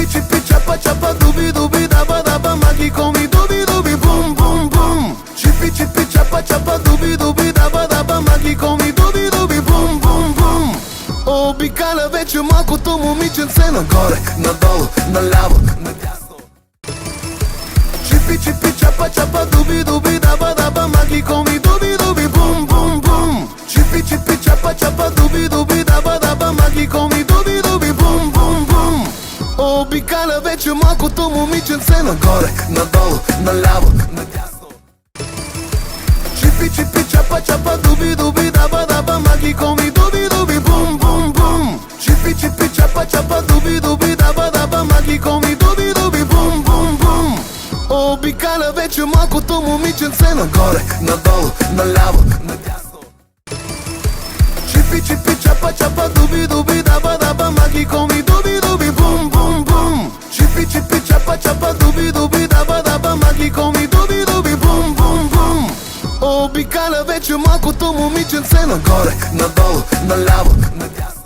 Чипи чипи чапа чапа дуби дуби даба даба магико ми дуби дуби бум бум бум. Чипи чипи чапа чапа дуби дуби даба даба магико ми дуби дуби бум бум бум. Обикаля вече малкото момиченце нагоре, надолу, наляво, надясно. Чипи чипи чапа чапа дуби дуби даба даба магико ми дуби дуби бум бум бум. Чипи чипи чапа чапа дуби дуби даба даба магико ми дуби дуби бум бум бум. Обикаля вече малкото момиченце нагоре, надолу, наляво, надясно. Чипи чипи чапа чапа дуби дуби даба даба магико ми дуби дуби бум бум бум. Чипи чипи чапа чапа дуби дуби даба даба магико ми дуби дуби бум бум бум. Обикаля вече малкото момиченце нагоре, надолу, наляво, надясно. Чипи чипи чапа чапа дуби дуби даба даба магико ми дуби дуби бум бум бум. Чипи чипи чапа чапа дуби дуби даба даба магико ми дуби дуби бум бум бум. Обикаля вече малкото момиченце нагоре, надолу, наляво, надясно.